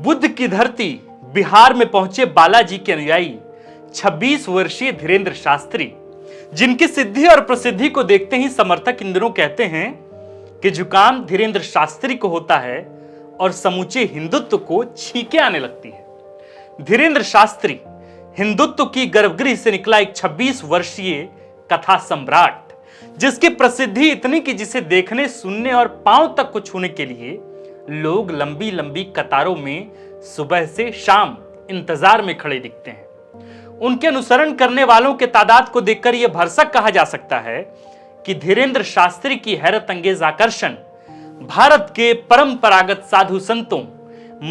बुद्ध की धरती बिहार में पहुंचे बालाजी के अनुयायी 26 वर्षीय धीरेंद्र शास्त्री, जिनकी सिद्धि और प्रसिद्धि को देखते ही समर्थक इन दिनों कहते हैं कि जुकाम धीरेंद्र शास्त्री को होता है और समूचे हिंदुत्व को छींके आने लगती है। धीरेंद्र शास्त्री हिंदुत्व की गर्भगृह से निकला एक 26 वर्षीय कथा सम्राट, जिसकी प्रसिद्धि इतनी कि जिसे देखने, सुनने और पांव तक को छूने के लिए लोग लंबी लंबी कतारों में सुबह से शाम इंतजार में खड़े दिखते हैं। उनके अनुसरण करने वालों के तादाद को देखकर यह भरसक कहा जा सकता है कि धीरेंद्र शास्त्री की हैरत अंगेज आकर्षण भारत के परंपरागत साधु संतों,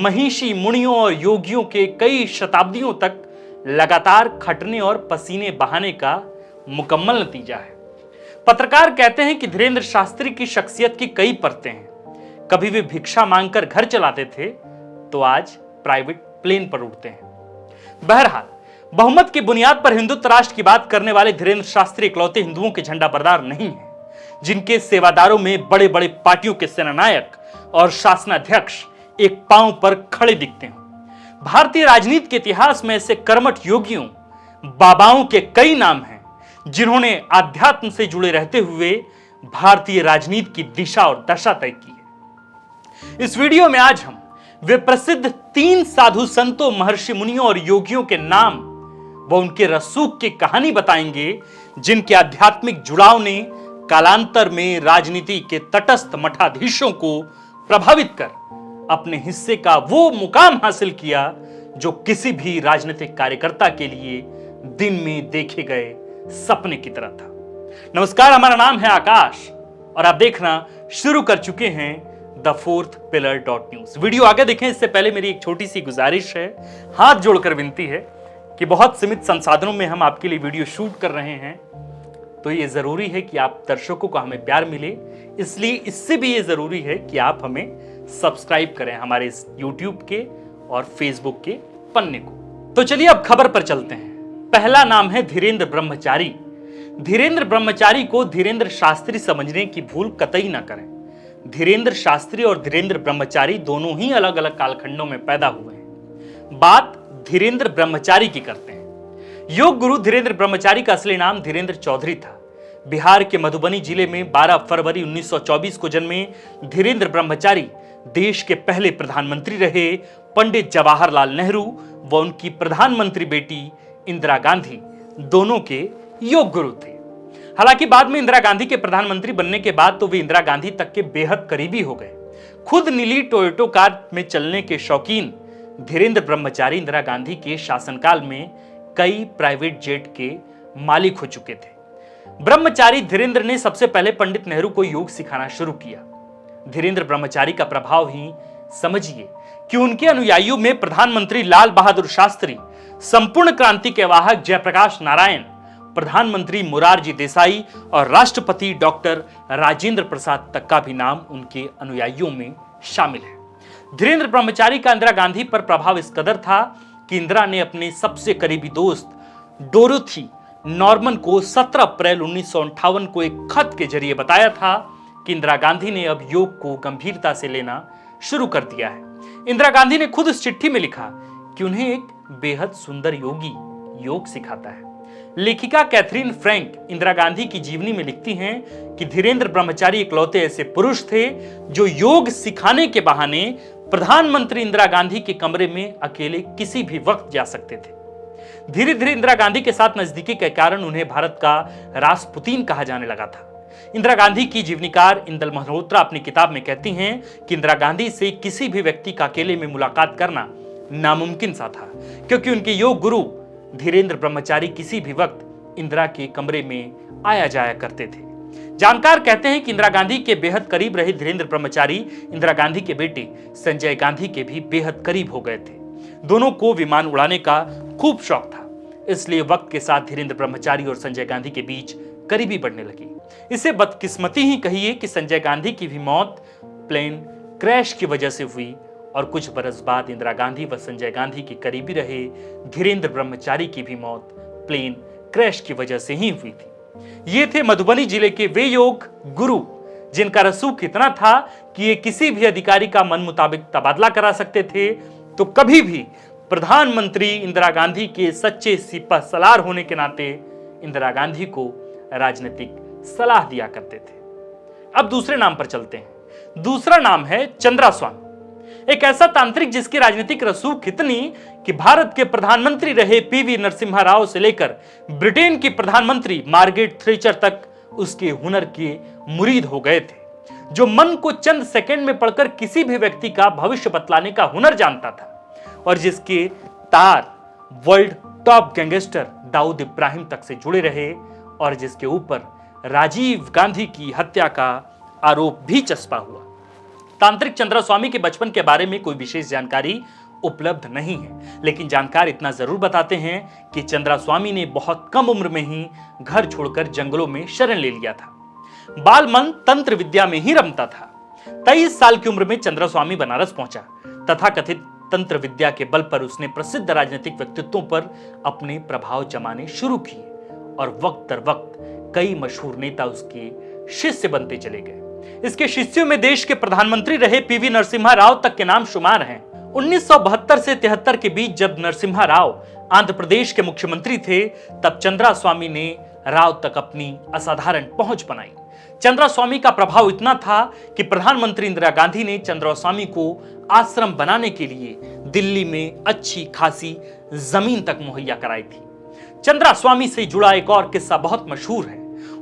महिषी मुनियों और योगियों के कई शताब्दियों तक लगातार खटने और पसीने बहाने का मुकम्मल नतीजा है। पत्रकार कहते हैं कि धीरेंद्र शास्त्री की शख्सियत की कई परतें हैं। कभी वे भिक्षा मांगकर घर चलाते थे तो आज प्राइवेट प्लेन पर उड़ते हैं। बहरहाल, बहुमत की बुनियाद पर हिंदुत्व राष्ट्र की बात करने वाले धीरेंद्र शास्त्री इकलौते हिंदुओं के झंडा बरदार नहीं हैं, जिनके सेवादारों में बड़े बड़े पार्टियों के सेनानायक और शासनाध्यक्ष एक पांव पर खड़े दिखते हैं। भारतीय राजनीति के इतिहास में ऐसे कर्मठ योगियों, बाबाओं के कई नाम हैं, जिन्होंने आध्यात्म से जुड़े रहते हुए भारतीय राजनीति की दिशा और दशा तय की है। इस वीडियो में आज हम वे प्रसिद्ध 3 साधु संतों, महर्षि मुनियों और योगियों के नाम व उनके रसूख की कहानी बताएंगे, जिनके आध्यात्मिक जुड़ाव ने कालांतर में राजनीति के तटस्थ मठाधीशों को प्रभावित कर अपने हिस्से का वो मुकाम हासिल किया जो किसी भी राजनीतिक कार्यकर्ता के लिए दिन में देखे गए सपने की तरह था। नमस्कार, हमारा नाम है आकाश और आप देखना शुरू कर चुके हैं the fourth pillar .news. Video आगे देखें इससे पहले मेरी एक छोटी सी गुजारिश है, हाथ जोड़कर विनती है कि बहुत सीमित संसाधनों में हम आपके लिए वीडियो शूट कर रहे हैं, तो ये जरूरी है कि आप दर्शकों को हमें प्यार मिले, इसलिए इससे भी ये जरूरी है कि आप हमें सब्सक्राइब करें हमारे इस यूट्यूब के और फेसबुक के पन्ने को। तो चलिए अब खबर पर चलते हैं। पहला नाम है धीरेंद्र ब्रह्मचारी। धीरेंद्र ब्रह्मचारी को धीरेंद्र शास्त्री समझने की भूल कतई ना करें। धीरेंद्र शास्त्री और धीरेंद्र ब्रह्मचारी दोनों ही अलग अलग कालखंडों में पैदा हुए हैं। बात धीरेंद्र ब्रह्मचारी की करते हैं। योग गुरु धीरेंद्र ब्रह्मचारी का असली नाम धीरेंद्र चौधरी था। बिहार के मधुबनी जिले में 12 फरवरी 1924 को जन्मे धीरेंद्र ब्रह्मचारी देश के पहले प्रधानमंत्री रहे। पंडित जवाहरलाल नेहरू व उनकी प्रधानमंत्री बेटी इंदिरा गांधी दोनों के योग गुरु थे। हालांकि बाद में इंदिरा गांधी के प्रधानमंत्री बनने के बाद तो वे इंदिरा गांधी तक के बेहद करीबी हो गए। खुद नीली टोयोटो कार में चलने के शौकीन धीरेंद्र ब्रह्मचारी इंदिरा गांधी के शासनकाल में कई प्राइवेट जेट के मालिक हो चुके थे। ब्रह्मचारी धीरेंद्र ने सबसे पहले पंडित नेहरू को योग सिखाना शुरू किया। धीरेंद्र ब्रह्मचारी का प्रभाव ही समझिए कि उनके अनुयायियों में प्रधानमंत्री लाल बहादुर शास्त्री, संपूर्ण क्रांति के वाहक जयप्रकाश नारायण, प्रधानमंत्री मोरारजी देसाई और राष्ट्रपति डॉक्टर राजेंद्र प्रसाद तक का भी नाम उनके अनुयायियों में शामिल है। धीरेंद्र ब्रह्मचारी का इंदिरा गांधी पर प्रभाव इस कदर था कि इंदिरा ने अपने सबसे करीबी दोस्त डोरोथी नॉर्मन को 17 अप्रैल 1958 को एक खत के जरिए बताया था कि इंदिरा गांधी ने अब योग को गंभीरता से लेना शुरू कर दिया है। इंदिरा गांधी ने खुद इस चिट्ठी में लिखा कि उन्हें एक बेहद सुंदर योगी योग सिखाता है। लेखिका कैथरीन फ्रैंक इंदिरा गांधी की जीवनी में लिखती हैं कि धीरेंद्र ब्रह्मचारी इकलौते ऐसे पुरुष थे जो योग सिखाने के बहाने प्रधानमंत्री इंदिरा गांधी के कमरे में अकेले किसी भी वक्त जा सकते थे। धीरे धीरे इंदिरा गांधी के साथ नजदीकी के कारण उन्हें भारत का रासपुतीन कहा जाने लगा था। इंदिरा गांधी की जीवनीकार इंदल मल्होत्रा अपनी किताब में कहती हैं कि इंदिरा गांधी से किसी भी व्यक्ति का अकेले में मुलाकात करना नामुमकिन सा था, क्योंकि उनके योग गुरु धीरेंद्र ब्रह्मचारी किसी भी वक्त इंदिरा के कमरे में आया जाया करते थे। जानकार कहते हैं कि इंदिरा गांधी के बेहद करीब रहे धीरेंद्र ब्रह्मचारी इंदिरा गांधी के बेटे संजय गांधी के भी बेहद करीब हो गए थे। दोनों को विमान उड़ाने का खूब शौक था, इसलिए वक्त के साथ धीरेंद्र ब्रह्मचारी और संजय गांधी के बीच करीबी बढ़ने लगी। इसे बदकिस्मती ही कहिए कि संजय गांधी की भी मौत प्लेन क्रैश की वजह से हुई और कुछ बरस बाद इंदिरा गांधी व संजय गांधी के करीबी रहे धीरेंद्र ब्रह्मचारी की भी मौत प्लेन क्रैश की वजह से ही हुई थी। ये थे मधुबनी जिले के वे योग गुरु जिनका रसूख इतना था कि ये किसी भी अधिकारी का मन मुताबिक तबादला करा सकते थे तो कभी भी प्रधानमंत्री इंदिरा गांधी के सच्चे सिपहसालार होने के नाते इंदिरा गांधी को राजनीतिक सलाह दिया करते थे। अब दूसरे नाम पर चलते हैं। दूसरा नाम है चंद्रास्वामी, एक ऐसा तांत्रिक जिसकी राजनीतिक रसूख इतनी कि भारत के प्रधानमंत्री रहे पीवी नरसिम्हा राव से लेकर ब्रिटेन की प्रधानमंत्री मार्गरेट थ्रेचर तक उसके हुनर के मुरीद हो गए थे, जो मन को चंद सेकंड में पढ़कर किसी भी व्यक्ति का भविष्य बतलाने का हुनर जानता था और जिसके तार world top gangster Dawood Ibrahim तक से जुड़े रहे और जिसके ऊपर राजीव गांधी की हत्या का आरोप भी चस्पा हुआ। तांत्रिक चंद्रास्वामी के बचपन के बारे में कोई विशेष जानकारी उपलब्ध नहीं है, लेकिन जानकार इतना जरूर बताते हैं कि चंद्रास्वामी ने बहुत कम उम्र में ही घर छोड़कर जंगलों में शरण ले लिया था। बाल मन तंत्र विद्या में ही रमता था। 23 साल की उम्र में चंद्रास्वामी बनारस पहुंचा। तथाकथित तंत्र विद्या के बल पर उसने प्रसिद्ध राजनीतिक व्यक्तित्वों पर अपने प्रभाव जमाने शुरू किए और वक्त दर वक्त कई मशहूर नेता उसके शिष्य बनते चले गए। इसके शिष्यों में देश के प्रधानमंत्री रहे पीवी नरसिम्हा राव तक के नाम शुमार हैं। 1972 से 73 के बीच जब नरसिम्हा राव आंध्र प्रदेश के मुख्यमंत्री थे, तब चंद्रास्वामी ने राव तक अपनी असाधारण पहुंच बनाई। चंद्रास्वामी का प्रभाव इतना था कि प्रधानमंत्री इंदिरा गांधी ने चंद्रास्वामी को आश्रम बनाने के लिए दिल्ली में अच्छी खासी जमीन तक मुहैया कराई थी। चंद्रास्वामी से जुड़ा एक और किस्सा बहुत मशहूर है।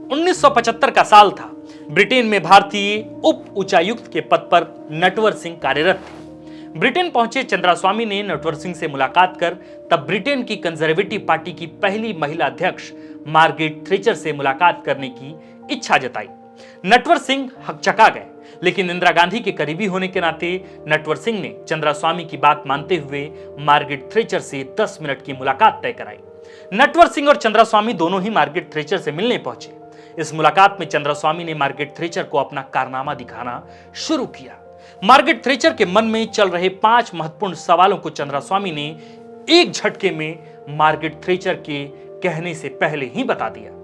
1975 का साल था। ब्रिटेन में भारतीय उप उच्चायुक्त के पद पर नटवर सिंह कार्यरत थे। ब्रिटेन पहुंचे चंद्रास्वामी ने नटवर सिंह से मुलाकात कर तब ब्रिटेन की कंजर्वेटिव पार्टी की पहली महिला अध्यक्ष मार्गरेट थ्रेचर से मुलाकात करने की इच्छा जताई। नटवर सिंह हकचका गए, लेकिन इंदिरा गांधी के करीबी होने के नाते नटवर सिंह ने चंद्रास्वामी की बात मानते हुए मार्गरेट थ्रेचर से 10 मिनट की मुलाकात तय कराई। नटवर सिंह और चंद्रास्वामी दोनों ही मार्गरेट थ्रेचर से मिलने पहुंचे। इस मुलाकात में चंद्रास्वामी ने मार्गरेट थ्रेचर को अपना कारनामा दिखाना शुरू किया। मार्गरेट थ्रेचर के मन में चल रहे 5 महत्वपूर्ण सवालों को चंद्रास्वामी ने एक झटके में मार्गरेट थ्रेचर के कहने से पहले ही बता दिया।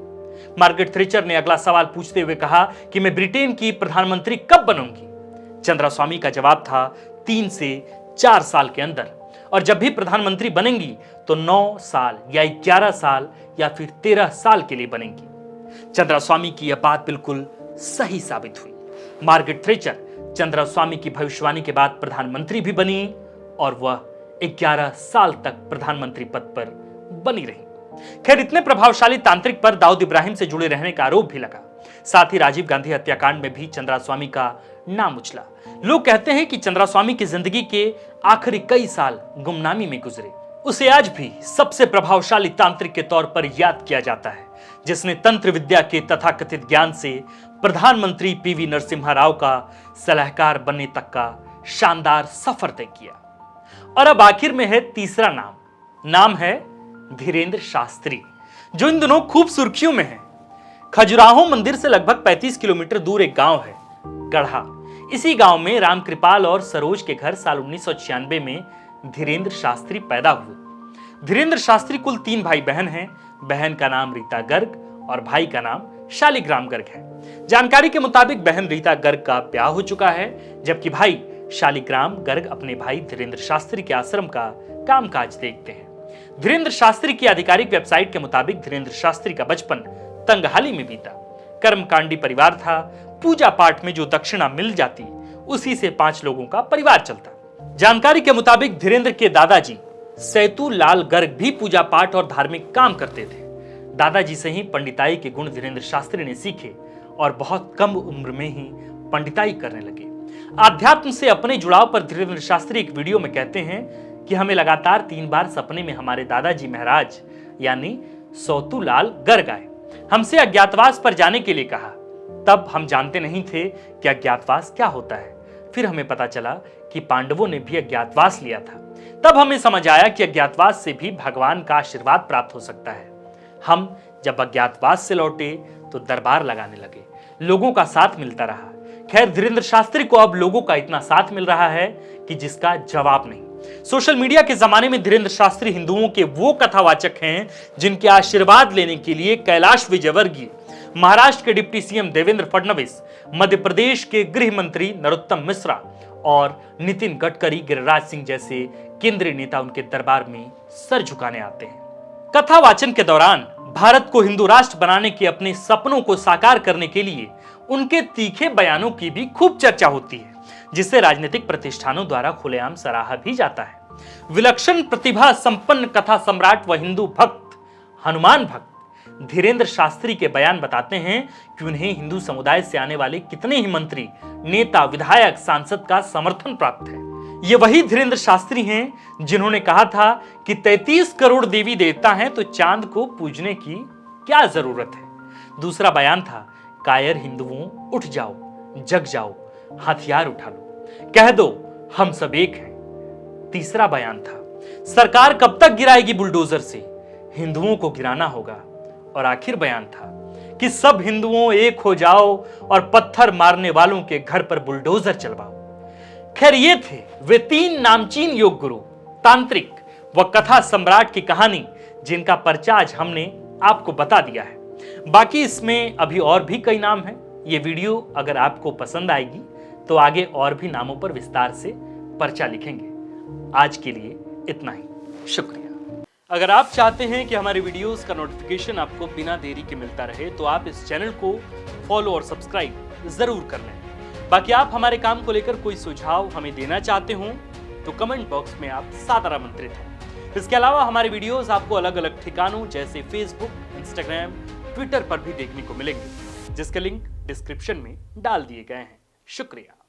मार्गरेट थ्रेचर ने अगला सवाल पूछते हुए कहा कि मैं ब्रिटेन की प्रधानमंत्री कब बनूंगी। चंद्रास्वामी का जवाब था 3 से 4 साल के अंदर, और जब भी प्रधानमंत्री बनेंगी तो 9 साल या 11 साल या फिर 13 साल के लिए बनेंगी। चंद्रास्वामी की यह बात बिल्कुल सही साबित हुई। मार्गरेट थ्रेचर चंद्रास्वामी की भविष्यवाणी के बाद प्रधानमंत्री भी बनी और वह 11 साल तक प्रधानमंत्री पद पर बनी रही। खैर, इतने प्रभावशाली तांत्रिक पर दाऊद इब्राहिम से जुड़े रहने का आरोप भी लगा। साथ ही राजीव गांधी हत्याकांड में भी चंद्रास्वामी का नाम उछला। लोग कहते हैं कि चंद्रास्वामी की जिंदगी के आखिरी कई साल गुमनामी में गुजरे। उसे आज भी सबसे प्रभावशाली तांत्रिक के तौर पर याद किया जाता है, जिसने तंत्र विद्या के तथाकथित ज्ञान से प्रधानमंत्री पीवी नरसिम्हा राव का सलाहकार बनने तक का शानदार सफर तय किया। और अब आखिर में है तीसरा नाम है धीरेंद्र शास्त्री, जो इन दिनों खूब सुर्खियों में है। खजुराहो मंदिर से लगभग 35 किलोमीटर दूर एक गांव है, गढ़ा। इसी गांव में रामकृपाल और सरोज के घर साल 1996 में धीरेंद्र शास्त्री पैदा हुए। धीरेंद्र शास्त्री कुल 3 भाई बहन हैं। बहन का नाम रीता गर्ग और भाई का नाम शालिग्राम गर्ग है। जानकारी के मुताबिक बहन रीता गर्ग का ब्याह हो चुका है, जबकि भाई शालिग्राम गर्ग अपने भाई धीरेंद्र शास्त्री के आश्रम का कामकाज देखते हैं। धीरेंद्र शास्त्री की आधिकारिक वेबसाइट के मुताबिक धीरेंद्र शास्त्री का बचपन तंगहाली में बीता। कर्मकांडी परिवार था। पूजा पाठ में जो दक्षिणा मिल जाती उसी से 5 लोगों का परिवार चलता। जानकारी के मुताबिक धीरेंद्र के दादाजी सैतू लाल गर्ग भी पूजा पाठ और धार्मिक काम करते थे। दादाजी से ही पंडिताई के गुण धीरेंद्र शास्त्री ने सीखे और बहुत कम उम्र में ही पंडिताई करने लगे। आध्यात्म से अपने जुड़ाव पर धीरेंद्र शास्त्री एक वीडियो में कहते हैं कि हमें लगातार 3 बार सपने में हमारे दादाजी महाराज यानी सैतू लाल गर्ग आए। हमसे अज्ञातवास पर जाने के लिए कहा। तब हम जानते नहीं थे कि अज्ञातवास क्या होता है। फिर हमें पता चला कि पांडवों ने भी अज्ञातवास लिया था। तब हमें समझ आया कि अज्ञातवास से भी भगवान का आशीर्वाद प्राप्त हो सकता है। हम जब अज्ञातवास से लौटे तो दरबार लगाने लगे। लोगों का साथ मिलता रहा। खैर, धीरेंद्र शास्त्री को अब लोगों का इतना साथ मिल रहा है कि जिसका जवाब नहीं। सोशल मीडिया के जमाने में धीरेंद्र शास्त्री हिंदुओं के वो कथावाचक हैं जिनके आशीर्वाद लेने के लिए कैलाश विजयवर्गीय, महाराष्ट्र के डिप्टी सीएम देवेंद्र फडणवीस, मध्य प्रदेश के गृह मंत्री नरोत्तम मिश्रा और नितिन गडकरी, गिरिराज सिंह जैसे केंद्रीय नेता उनके दरबार में सर झुकाने आते हैं। कथा वाचन के दौरान भारत को हिंदू राष्ट्र बनाने के अपने सपनों को साकार करने के लिए उनके तीखे बयानों की भी खूब चर्चा होती है, जिसे राजनीतिक प्रतिष्ठानों द्वारा खुलेआम सराहा भी जाता है। विलक्षण प्रतिभा संपन्न कथा सम्राट व हिंदू भक्त हनुमान भक्त धीरेंद्र शास्त्री के बयान बताते हैं कि उन्हें हिंदू समुदाय से आने वाले कितने ही मंत्री, नेता, विधायक, सांसद का समर्थन प्राप्त है। ये वही धीरेंद्र शास्त्री हैं जिन्होंने कहा था कि 33 करोड़ देवी देवता हैं तो चांद को पूजने की क्या जरूरत है। दूसरा बयान था, कायर हिंदुओं उठ जाओ, जग जाओ, हथियार उठा लो, कह दो हम सब एक हैं। तीसरा बयान था, सरकार कब तक गिराएगी बुलडोजर से, हिंदुओं को गिराना होगा। और आखिर बयान था कि सब हिंदुओं एक हो जाओ और पत्थर मारने वालों के घर पर बुलडोजर चलवाओ। खैर, ये थे वे 3 नामचीन योग गुरु, तांत्रिक व कथा सम्राट की कहानी, जिनका परिचय आज हमने आपको बता दिया है। बाकी इसमें अभी और भी कई नाम हैं। ये वीडियो अगर आपको पसंद आएगी तो आगे और भी नामों पर विस्तार से पर्चा लिखेंगे। आज के लिए इतना ही, शुक्रिया। अगर आप चाहते हैं कि हमारे वीडियोस का नोटिफिकेशन आपको बिना देरी के मिलता रहे तो आप इस चैनल को फॉलो और सब्सक्राइब जरूर कर लें। बाकी आप हमारे काम को लेकर कोई सुझाव हमें देना चाहते हो तो कमेंट बॉक्स में आप सादर आमंत्रित हैं। इसके अलावा हमारे वीडियोस आपको अलग अलग ठिकानों जैसे फेसबुक, इंस्टाग्राम, ट्विटर पर भी देखने को मिलेंगे, जिसके लिंक डिस्क्रिप्शन में डाल दिए गए हैं। शुक्रिया।